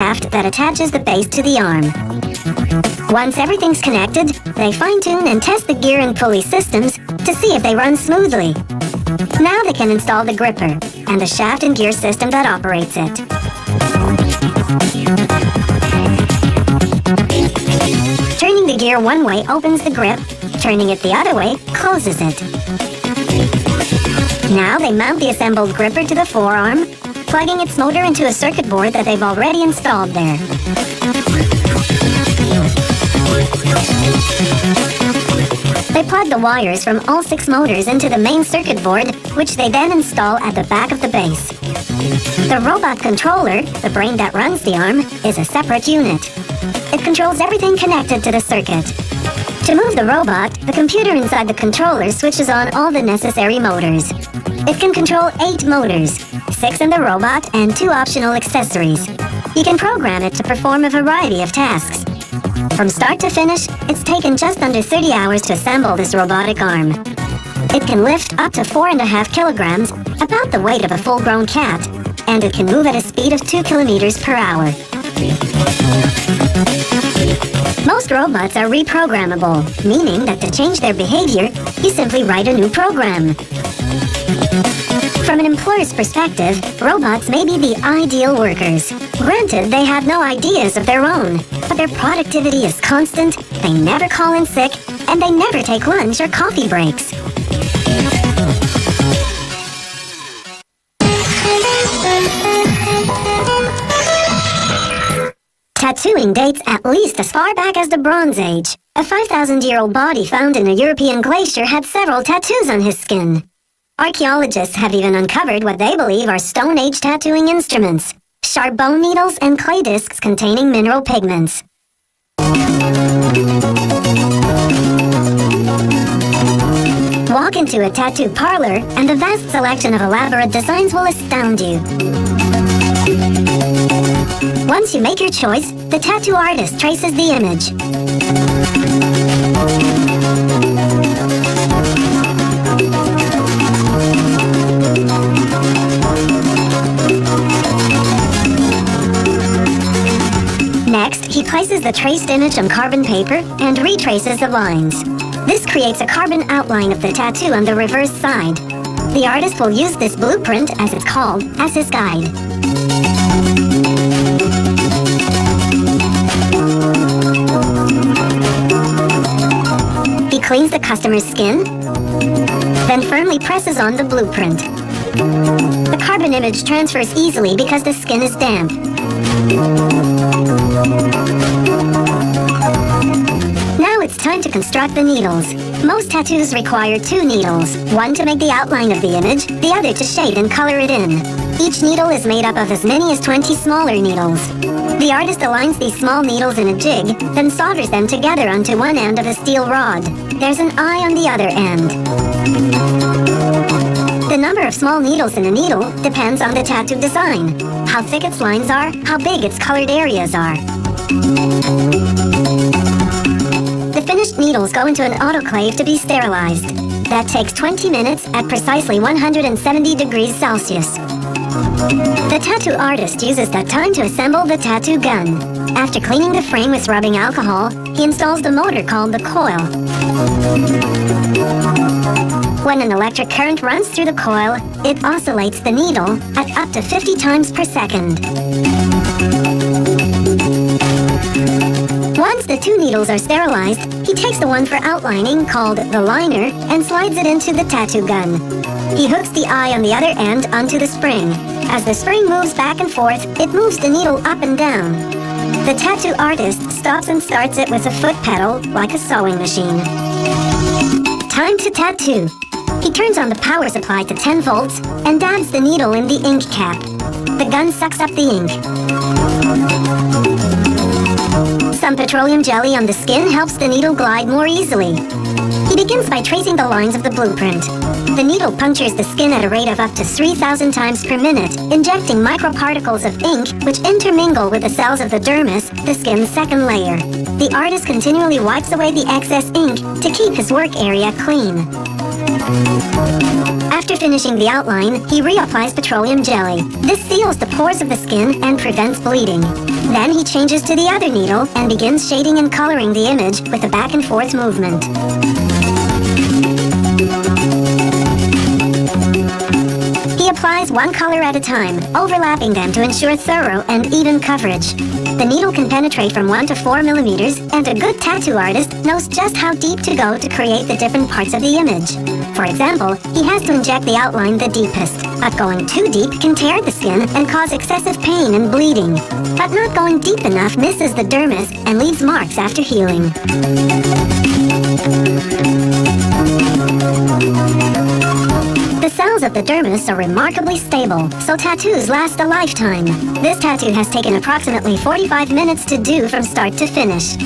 shaft that attaches the base to the arm. Once everything's connected, they fine-tune and test the gear and pulley systems to see if they run smoothly. Now they can install the gripper and the shaft and gear system that operates it. Turning the gear one way opens the grip, turning it the other way closes it. Now they mount the assembled gripper to the forearm, plugging its motor into a circuit board that they've already installed there. They plug the wires from all 6 motors into the main circuit board, which they then install at the back of the base. The robot controller, the brain that runs the arm, is a separate unit. It controls everything connected to the circuit. To move the robot, the computer inside the controller switches on all the necessary motors. It can control 8 motors, 6 in the robot and 2 optional accessories. You can program it to perform a variety of tasks. From start to finish, it's taken just under 30 hours to assemble this robotic arm. It can lift up to 4.5 kilograms, about the weight of a full-grown cat, and it can move at a speed of 2 kilometers per hour. Most robots are reprogrammable, meaning that to change their behavior, you simply write a new program. From an employer's perspective, robots may be the ideal workers. Granted, they have no ideas of their own, but their productivity is constant, they never call in sick, and they never take lunch or coffee breaks. Tattooing dates at least as far back as the Bronze Age. A 5,000-year-old body found in a European glacier had several tattoos on his skin. Archaeologists have even uncovered what they believe are Stone Age tattooing instruments, sharp bone needles and clay discs containing mineral pigments. Walk into a tattoo parlor and the vast selection of elaborate designs will astound you. Once you make your choice, the tattoo artist traces the image. Next, he places the traced image on carbon paper and retraces the lines. This creates a carbon outline of the tattoo on the reverse side. The artist will use this blueprint, as it's called, as his guide. He cleans the customer's skin, then firmly presses on the blueprint. The carbon image transfers easily because the skin is damp. Now it's time to construct the needles. Most tattoos require 2 needles, one to make the outline of the image, the other to shade and color it in. Each needle is made up of as many as 20 smaller needles. The artist aligns these small needles in a jig, then solders them together onto one end of a steel rod. There's an eye on the other end. The number of small needles in a needle depends on the tattoo design, how thick its lines are, how big its colored areas are. The finished needles go into an autoclave to be sterilized. That takes 20 minutes at precisely 170 degrees Celsius. The tattoo artist uses that time to assemble the tattoo gun. After cleaning the frame with rubbing alcohol, he installs the motor called the coil. When an electric current runs through the coil, it oscillates the needle at up to 50 times per second. Once the 2 needles are sterilized, he takes the one for outlining, called the liner, and slides it into the tattoo gun. He hooks the eye on the other end onto the spring. As the spring moves back and forth, it moves the needle up and down. The tattoo artist stops and starts it with a foot pedal, like a sewing machine. Time to tattoo. He turns on the power supply to 10 volts and dabs the needle in the ink cap. The gun sucks up the ink. Some petroleum jelly on the skin helps the needle glide more easily. He begins by tracing the lines of the blueprint. The needle punctures the skin at a rate of up to 3,000 times per minute, injecting microparticles of ink which intermingle with the cells of the dermis, the skin's second layer. The artist continually wipes away the excess ink to keep his work area clean. After finishing the outline, he reapplies petroleum jelly. This seals the pores of the skin and prevents bleeding. Then he changes to the other needle and begins shading and coloring the image with a back and forth movement. He applies one color at a time, overlapping them to ensure thorough and even coverage. The needle can penetrate from 1 to 4 millimeters, and a good tattoo artist knows just how deep to go to create the different parts of the image. For example, he has to inject the outline the deepest, but going too deep can tear the skin and cause excessive pain and bleeding. But not going deep enough misses the dermis and leaves marks after healing. The cells of the dermis are remarkably stable, so tattoos last a lifetime. This tattoo has taken approximately 45 minutes to do from start to finish.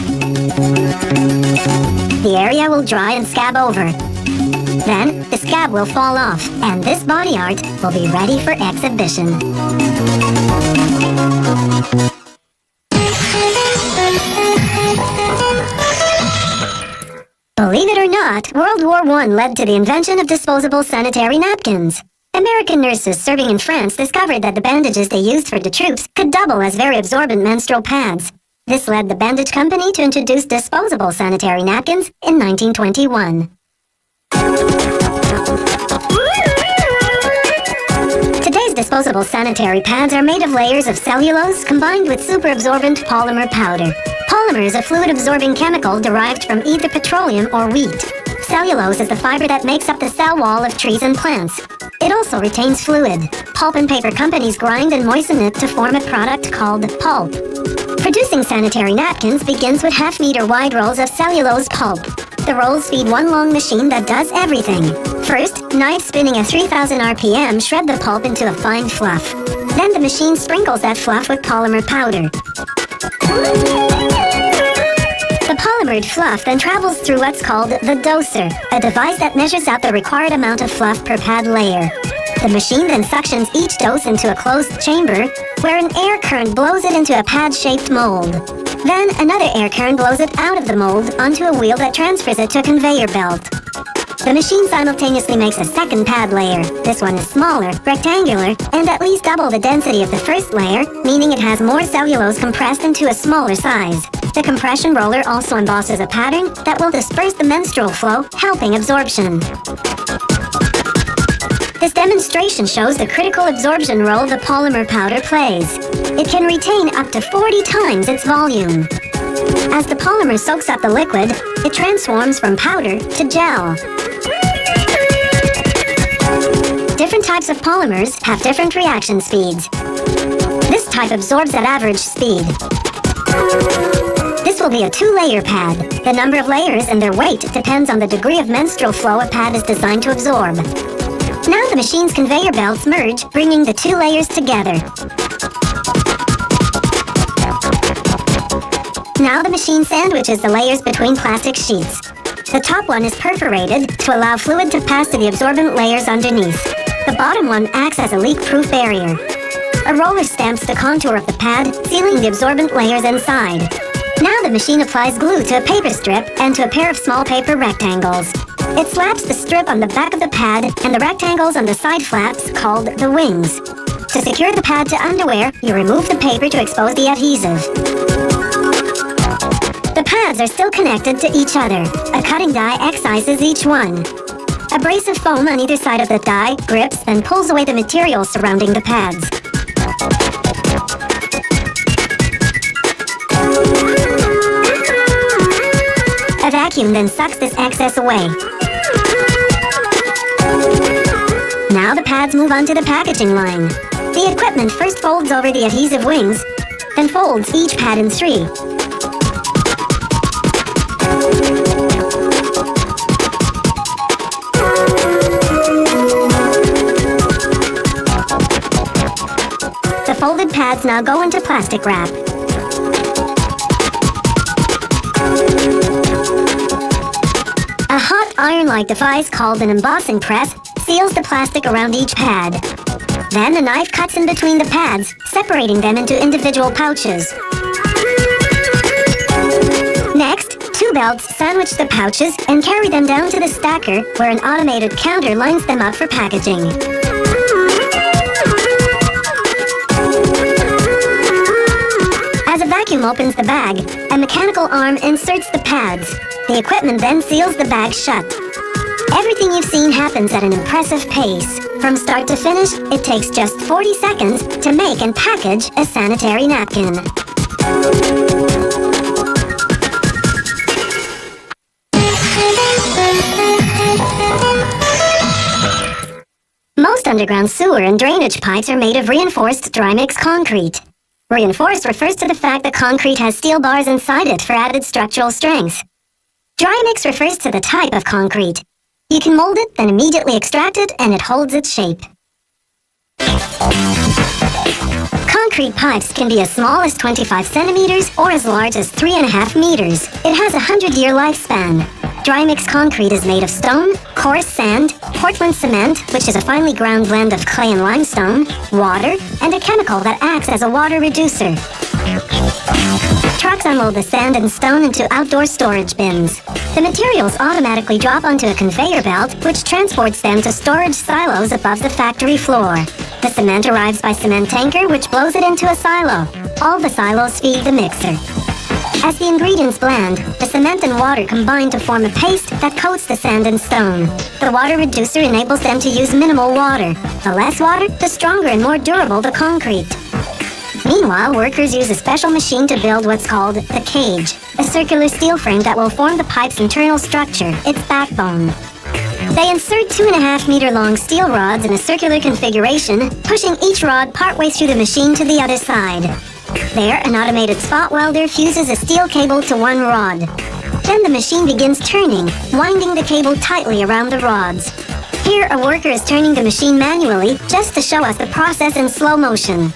The area will dry and scab over. Then, the scab will fall off, and this body art will be ready for exhibition. Believe it or not, World War I led to the invention of disposable sanitary napkins. American nurses serving in France discovered that the bandages they used for the troops could double as very absorbent menstrual pads. This led the bandage company to introduce disposable sanitary napkins in 1921. Today's disposable sanitary pads are made of layers of cellulose combined with superabsorbent polymer powder. Polymer is a fluid-absorbing chemical derived from either petroleum or wheat. Cellulose is the fiber that makes up the cell wall of trees and plants. It also retains fluid. Pulp and paper companies grind and moisten it to form a product called pulp. Producing sanitary napkins begins with half-meter wide rolls of cellulose pulp. The rolls feed one long machine that does everything. First, knives spinning at 3000 RPM shred the pulp into a fine fluff. Then the machine sprinkles that fluff with polymer powder. The polymered fluff then travels through what's called the doser, a device that measures out the required amount of fluff per pad layer. The machine then suctions each dose into a closed chamber, where an air current blows it into a pad-shaped mold. Then another air current blows it out of the mold onto a wheel that transfers it to a conveyor belt. The machine simultaneously makes a second pad layer. This one is smaller, rectangular, and at least double the density of the first layer, meaning it has more cellulose compressed into a smaller size. The compression roller also embosses a pattern that will disperse the menstrual flow, helping absorption. This demonstration shows the critical absorption role the polymer powder plays. It can retain up to 40 times its volume. As the polymer soaks up the liquid, it transforms from powder to gel. Different types of polymers have different reaction speeds. This type absorbs at average speed. This will be a 2-layer pad. The number of layers and their weight depends on the degree of menstrual flow a pad is designed to absorb. Now the machine's conveyor belts merge, bringing the 2 layers together. Now the machine sandwiches the layers between plastic sheets. The top one is perforated to allow fluid to pass to the absorbent layers underneath. The bottom one acts as a leak-proof barrier. A roller stamps the contour of the pad, sealing the absorbent layers inside. Now the machine applies glue to a paper strip and to a pair of small paper rectangles. It slaps the strip on the back of the pad and the rectangles on the side flaps, called the wings. To secure the pad to underwear, you remove the paper to expose the adhesive. The pads are still connected to each other. A cutting die excises each one. Abrasive foam on either side of the die grips and pulls away the material surrounding the pads. A vacuum then sucks this excess away. Now the pads move onto the packaging line. The equipment first folds over the adhesive wings, then folds each pad in 3. The folded pads now go into plastic wrap. A hot iron-like device called an embossing press seals the plastic around each pad. Then a knife cuts in between the pads, separating them into individual pouches. Next, 2 belts sandwich the pouches and carry them down to the stacker, where an automated counter lines them up for packaging. As vacuum opens the bag, a mechanical arm inserts the pads. The equipment then seals the bag shut. Everything you've seen happens at an impressive pace. From start to finish, it takes just 40 seconds to make and package a sanitary napkin. Most underground sewer and drainage pipes are made of reinforced dry mix concrete. Reinforced refers to the fact that concrete has steel bars inside it for added structural strength. Dry mix refers to the type of concrete. You can mold it, then immediately extract it, and it holds its shape. Concrete pipes can be as small as 25 centimeters or as large as 3.5 meters. It has a 100-year lifespan. Dry mix concrete is made of stone, coarse sand, Portland cement, which is a finely ground blend of clay and limestone, water, and a chemical that acts as a water reducer. Trucks unload the sand and stone into outdoor storage bins. The materials automatically drop onto a conveyor belt, which transports them to storage silos above the factory floor. The cement arrives by cement tanker, which blows it into a silo. All the silos feed the mixer. As the ingredients blend, the cement and water combine to form a paste that coats the sand and stone. The water reducer enables them to use minimal water. The less water, the stronger and more durable the concrete. Meanwhile, workers use a special machine to build what's called the cage, a circular steel frame that will form the pipe's internal structure, its backbone. They insert 2.5-meter-long steel rods in a circular configuration, pushing each rod partway through the machine to the other side. There, an automated spot welder fuses a steel cable to one rod. Then the machine begins turning, winding the cable tightly around the rods. Here, a worker is turning the machine manually just to show us the process in slow motion.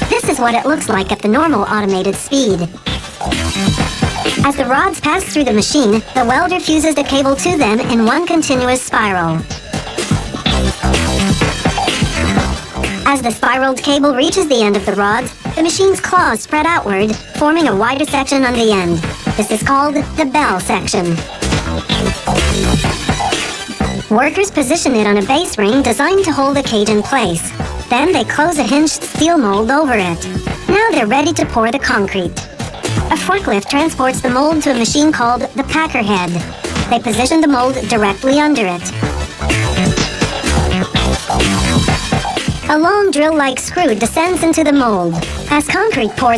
This is what it looks like at the normal automated speed. As the rods pass through the machine, the welder fuses the cable to them in one continuous spiral. As the spiraled cable reaches the end of the rods, the machine's claws spread outward, forming a wider section on the end. This is called the bell section. Workers position it on a base ring designed to hold the cage in place. Then they close a hinged steel mold over it. Now they're ready to pour the concrete. A forklift transports the mold to a machine called the packer head. They position the mold directly under it. A long drill-like screw descends into the mold. As concrete pours